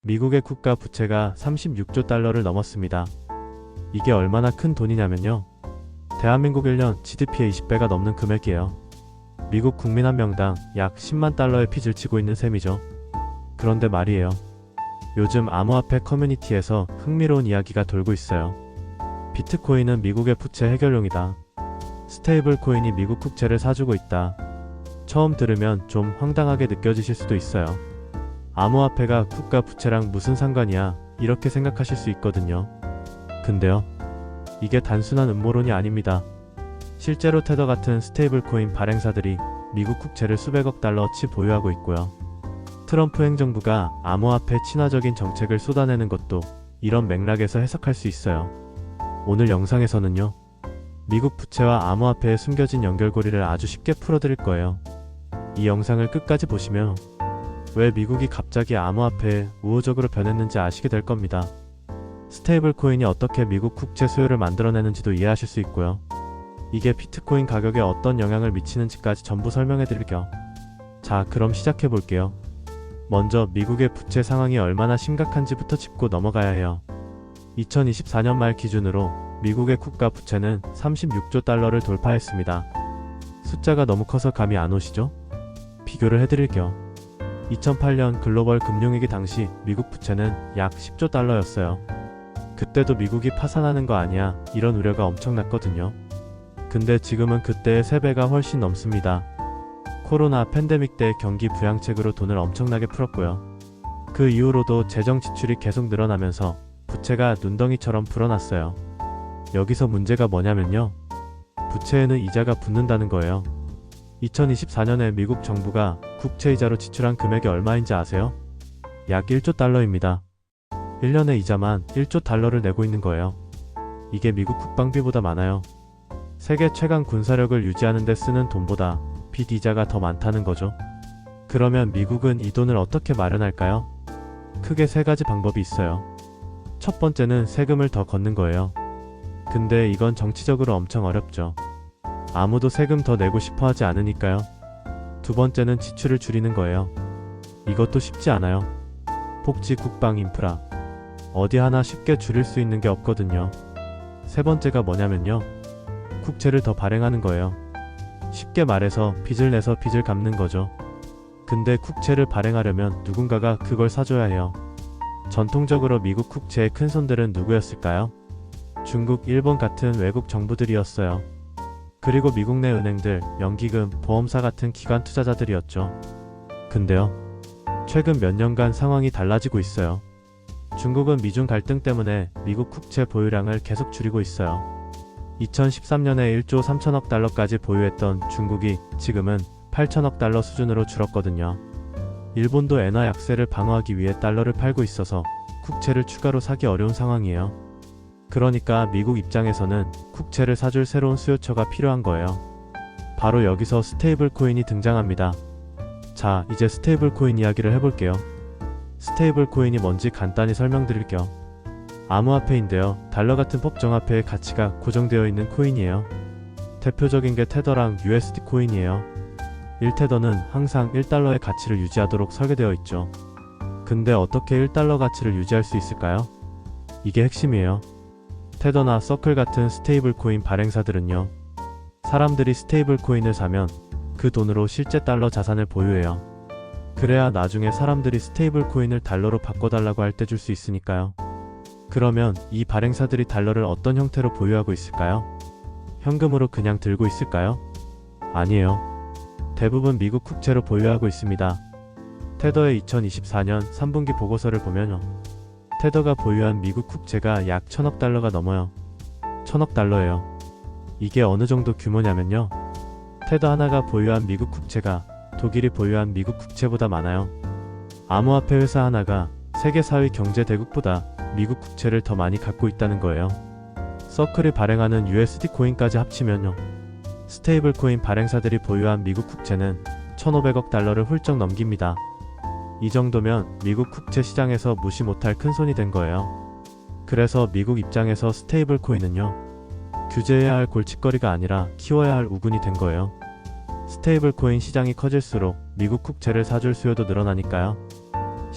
미국의 국가 부채가 36조 달러를 넘었습니다. 이게 얼마나 큰 돈이냐면요. 대한민국 1년 GDP의 20배가 넘는 금액이에요. 미국 국민 한 명당 약 10만 달러의 빚을 지고 있는 셈이죠. 그런데 말이에요. 요즘 암호화폐 커뮤니티에서 흥미로운 이야기가 돌고 있어요. 비트코인은 미국의 부채 해결용이다. 스테이블 코인이 미국 국채를 사주고 있다. 처음 들으면 좀 황당하게 느껴지실 수도 있어요. 암호화폐가 국가 부채랑 무슨 상관이야, 이렇게 생각하실 수 있거든요. 근데요, 이게 단순한 음모론이 아닙니다. 실제로 테더 같은 스테이블 코인 발행사들이 미국 국채를 수백억 달러어치 보유하고 있고요. 트럼프 행정부가 암호화폐 친화적인 정책을 쏟아내는 것도 이런 맥락에서 해석할 수 있어요. 오늘 영상에서는요, 미국 부채와 암호화폐의 숨겨진 연결고리를 아주 쉽게 풀어드릴 거예요. 이 영상을 끝까지 보시면 왜 미국이 갑자기 암호화폐에 우호적으로 변했는지 아시게 될 겁니다. 스테이블 코인이 어떻게 미국 국채 수요를 만들어내는지도 이해하실 수 있고요. 이게 비트코인 가격에 어떤 영향을 미치는지까지 전부 설명해드릴게요. 자, 그럼 시작해볼게요. 먼저 미국의 부채 상황이 얼마나 심각한지부터 짚고 넘어가야 해요. 2024년 말 기준으로 미국의 국가 부채는 36조 달러를 돌파했습니다. 숫자가 너무 커서 감이 안 오시죠? 비교를 해드릴게요. 2008년 글로벌 금융위기 당시 미국 부채는 약 10조 달러였어요. 그때도 미국이 파산하는 거 아니야, 이런 우려가 엄청났거든요. 근데 지금은 그때의 3배가 훨씬 넘습니다. 코로나 팬데믹 때 경기 부양책으로 돈을 엄청나게 풀었고요. 그 이후로도 재정 지출이 계속 늘어나면서 부채가 눈덩이처럼 불어났어요. 여기서 문제가 뭐냐면요, 부채에는 이자가 붙는다는 거예요. 2024년에 미국 정부가 국채이자로 지출한 금액이 얼마인지 아세요? 약 1조 달러입니다. 1년에 이자만 1조 달러를 내고 있는 거예요. 이게 미국 국방비보다 많아요. 세계 최강 군사력을 유지하는 데 쓰는 돈보다 빚 이자가 더 많다는 거죠. 그러면 미국은 이 돈을 어떻게 마련할까요? 크게 3가지 방법이 있어요. 첫 번째는 세금을 더 걷는 거예요. 근데 이건 정치적으로 엄청 어렵죠. 아무도 세금 더 내고 싶어 하지 않으니까요. 두 번째는 지출을 줄이는 거예요. 이것도 쉽지 않아요. 복지, 국방, 인프라. 어디 하나 쉽게 줄일 수 있는 게 없거든요. 세 번째가 뭐냐면요, 국채를 더 발행하는 거예요. 쉽게 말해서 빚을 내서 빚을 갚는 거죠. 근데 국채를 발행하려면 누군가가 그걸 사줘야 해요. 전통적으로 미국 국채의 큰 손들은 누구였을까요? 중국, 일본 같은 외국 정부들이었어요. 그리고 미국 내 은행들, 연기금, 보험사 같은 기관 투자자들이었죠. 근데요, 최근 몇 년간 상황이 달라지고 있어요. 중국은 미중 갈등 때문에 미국 국채 보유량을 계속 줄이고 있어요. 2013년에 1조 3천억 달러까지 보유했던 중국이 지금은 8천억 달러 수준으로 줄었거든요. 일본도 엔화 약세를 방어하기 위해 달러를 팔고 있어서 국채를 추가로 사기 어려운 상황이에요. 그러니까 미국 입장에서는 국채를 사줄 새로운 수요처가 필요한 거예요. 바로 여기서 스테이블 코인이 등장합니다. 자, 이제 스테이블 코인 이야기를 해볼게요. 스테이블 코인이 뭔지 간단히 설명드릴게요. 암호화폐인데요, 달러 같은 법정화폐의 가치가 고정되어 있는 코인이에요. 대표적인 게 테더랑 USD 코인이에요. 1테더는 항상 1달러의 가치를 유지하도록 설계되어 있죠. 근데 어떻게 1달러 가치를 유지할 수 있을까요? 이게 핵심이에요. 테더나 서클 같은 스테이블 코인 발행사들은요, 사람들이 스테이블 코인을 사면 그 돈으로 실제 달러 자산을 보유해요. 그래야 나중에 사람들이 스테이블 코인을 달러로 바꿔달라고 할 때 줄 수 있으니까요. 그러면 이 발행사들이 달러를 어떤 형태로 보유하고 있을까요? 현금으로 그냥 들고 있을까요? 아니에요. 대부분 미국 국채로 보유하고 있습니다. 테더의 2024년 3분기 보고서를 보면요, 테더가 보유한 미국 국채가 약 1000억 달러가 넘어요. 1000억 달러예요. 이게 어느 정도 규모냐면요, 테더 하나가 보유한 미국 국채가 독일이 보유한 미국 국채보다 많아요. 암호화폐 회사 하나가 세계 4위 경제 대국보다 미국 국채를 더 많이 갖고 있다는 거예요. 서클이 발행하는 USD 코인까지 합치면요, 스테이블 코인 발행사들이 보유한 미국 국채는 1500억 달러를 훌쩍 넘깁니다. 이 정도면 미국 국채 시장에서 무시 못할 큰손이 된 거예요. 그래서 미국 입장에서 스테이블 코인은요, 규제해야 할 골칫거리가 아니라 키워야 할 우군이 된 거예요. 스테이블 코인 시장이 커질수록 미국 국채를 사줄 수요도 늘어나니까요.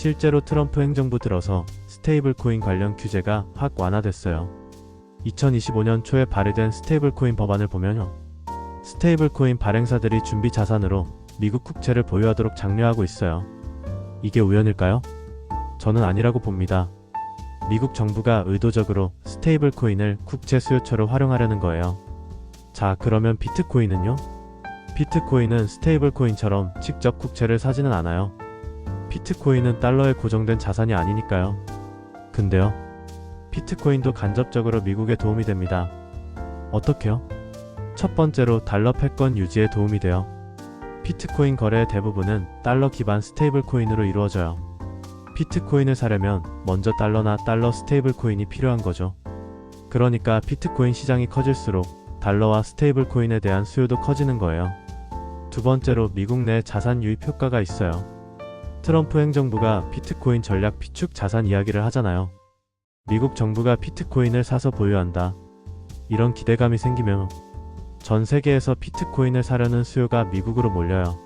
실제로 트럼프 행정부 들어서 스테이블 코인 관련 규제가 확 완화됐어요. 2025년 초에 발의된 스테이블 코인 법안을 보면요. 스테이블 코인 발행사들이 준비 자산으로 미국 국채를 보유하도록 장려하고 있어요. 이게 우연일까요? 저는 아니라고 봅니다. 미국 정부가 의도적으로 스테이블 코인을 국채 수요처로 활용하려는 거예요. 자, 그러면 비트코인은요? 비트코인은 스테이블 코인처럼 직접 국채를 사지는 않아요. 비트코인은 달러에 고정된 자산이 아니니까요. 근데요, 비트코인도 간접적으로 미국에 도움이 됩니다. 어떻게요? 첫 번째로 달러 패권 유지에 도움이 돼요. 비트코인 거래의 대부분은 달러 기반 스테이블 코인으로 이루어져요. 비트코인을 사려면 먼저 달러나 달러 스테이블 코인이 필요한 거죠. 그러니까 비트코인 시장이 커질수록 달러와 스테이블 코인에 대한 수요도 커지는 거예요. 두 번째로 미국 내 자산 유입 효과가 있어요. 트럼프 행정부가 비트코인 전략 비축 자산 이야기를 하잖아요. 미국 정부가 비트코인을 사서 보유한다. 이런 기대감이 생기면 전 세계에서 비트코인을 사려는 수요가 미국으로 몰려요.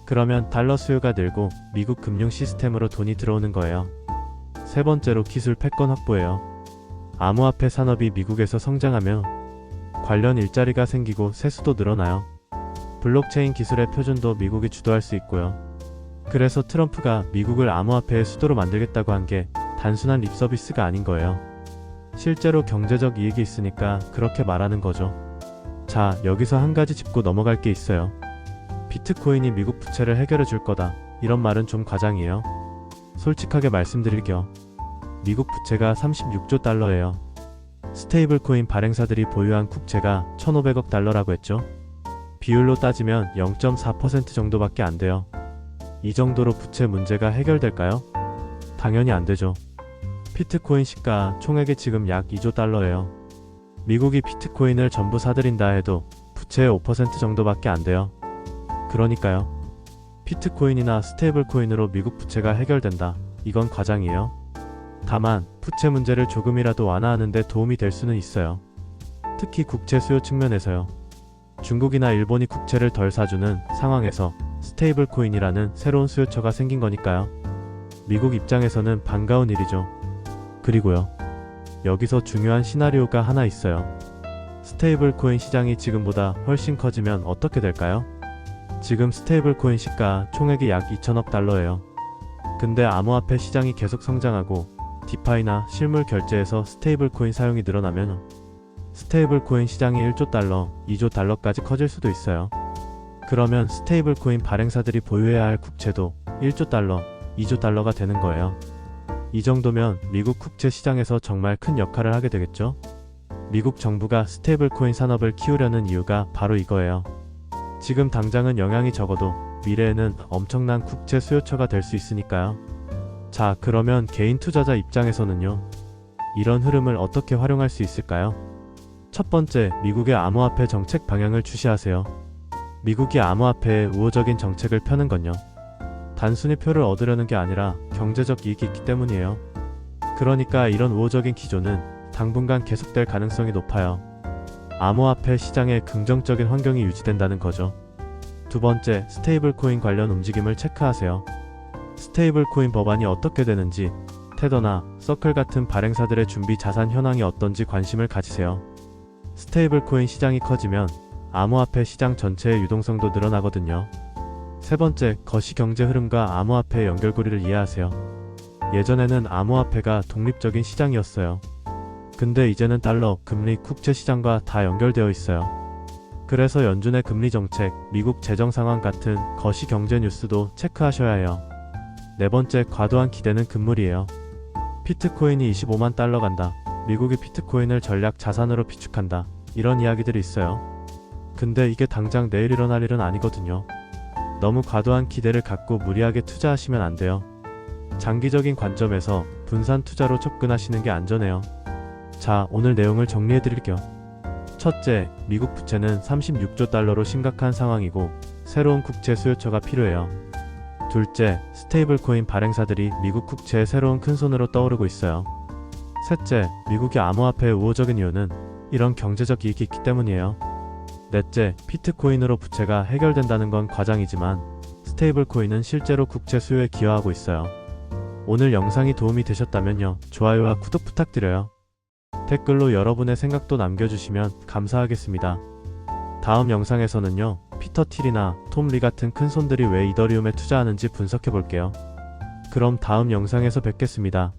그러면 달러 수요가 늘고 미국 금융 시스템으로 돈이 들어오는 거예요. 세 번째로 기술 패권 확보예요. 암호화폐 산업이 미국에서 성장하면 관련 일자리가 생기고 세수도 늘어나요. 블록체인 기술의 표준도 미국이 주도할 수 있고요. 그래서 트럼프가 미국을 암호화폐의 수도로 만들겠다고 한 게 단순한 립서비스가 아닌 거예요. 실제로 경제적 이익이 있으니까 그렇게 말하는 거죠. 자, 여기서 한 가지 짚고 넘어갈 게 있어요. 비트코인이 미국 부채를 해결해 줄 거다. 이런 말은 좀 과장이에요. 솔직하게 말씀드릴게요. 미국 부채가 36조 달러예요. 스테이블 코인 발행사들이 보유한 국채가 1,500억 달러라고 했죠. 비율로 따지면 0.4% 정도밖에 안 돼요. 이 정도로 부채 문제가 해결될까요? 당연히 안 되죠. 비트코인 시가 총액이 지금 약 2조 달러예요. 미국이 비트코인을 전부 사들인다 해도 부채의 5% 정도밖에 안 돼요. 그러니까요. 비트코인이나 스테이블 코인으로 미국 부채가 해결된다. 이건 과장이에요. 다만 부채 문제를 조금이라도 완화하는 데 도움이 될 수는 있어요. 특히 국채 수요 측면에서요. 중국이나 일본이 국채를 덜 사주는 상황에서 스테이블 코인이라는 새로운 수요처가 생긴 거니까요. 미국 입장에서는 반가운 일이죠. 그리고요. 여기서 중요한 시나리오가 하나 있어요. 스테이블 코인 시장이 지금보다 훨씬 커지면 어떻게 될까요? 지금 스테이블 코인 시가 총액이 약 2천억 달러예요. 근데 암호화폐 시장이 계속 성장하고 디파이나 실물 결제에서 스테이블 코인 사용이 늘어나면 스테이블 코인 시장이 1조 달러, 2조 달러까지 커질 수도 있어요. 그러면 스테이블 코인 발행사들이 보유해야 할 국채도 1조 달러, 2조 달러가 되는 거예요. 이 정도면 미국 국채 시장에서 정말 큰 역할을 하게 되겠죠? 미국 정부가 스테이블 코인 산업을 키우려는 이유가 바로 이거예요. 지금 당장은 영향이 적어도 미래에는 엄청난 국채 수요처가 될 수 있으니까요. 자, 그러면 개인 투자자 입장에서는요. 이런 흐름을 어떻게 활용할 수 있을까요? 첫 번째, 미국의 암호화폐 정책 방향을 주시하세요. 미국이 암호화폐에 우호적인 정책을 펴는 건요. 단순히 표를 얻으려는 게 아니라 경제적 이익이 있기 때문이에요. 그러니까 이런 우호적인 기조는 당분간 계속될 가능성이 높아요. 암호화폐 시장에 긍정적인 환경이 유지된다는 거죠. 두 번째, 스테이블 코인 관련 움직임을 체크하세요. 스테이블 코인 법안이 어떻게 되는지, 테더나 서클 같은 발행사들의 준비 자산 현황이 어떤지 관심을 가지세요. 스테이블 코인 시장이 커지면 암호화폐 시장 전체의 유동성도 늘어나거든요. 세 번째, 거시경제 흐름과 암호화폐의 연결고리를 이해하세요. 예전에는 암호화폐가 독립적인 시장이었어요. 근데 이제는 달러, 금리, 국채 시장과 다 연결되어 있어요. 그래서 연준의 금리 정책, 미국 재정 상황 같은 거시경제 뉴스도 체크하셔야 해요. 네 번째, 과도한 기대는 금물이에요. 비트코인이 25만 달러 간다. 미국이 비트코인을 전략 자산으로 비축한다. 이런 이야기들이 있어요. 근데 이게 당장 내일 일어날 일은 아니거든요. 너무 과도한 기대를 갖고 무리하게 투자하시면 안 돼요. 장기적인 관점에서 분산 투자로 접근하시는 게 안전해요. 자, 오늘 내용을 정리해 드릴게요. 첫째, 미국 부채는 36조 달러로 심각한 상황이고 새로운 국채 수요처가 필요해요. 둘째, 스테이블 코인 발행사들이 미국 국채의 새로운 큰손으로 떠오르고 있어요. 셋째, 미국이 암호화폐의 우호적인 이유는 이런 경제적 이익이 있기 때문이에요. 넷째, 비트코인으로 부채가 해결된다는 건 과장이지만 스테이블 코인은 실제로 국채 수요에 기여하고 있어요. 오늘 영상이 도움이 되셨다면요. 좋아요와 구독 부탁드려요. 댓글로 여러분의 생각도 남겨주시면 감사하겠습니다. 다음 영상에서는요. 피터 틸이나 톰 리 같은 큰 손들이 왜 이더리움에 투자하는지 분석해볼게요. 그럼 다음 영상에서 뵙겠습니다.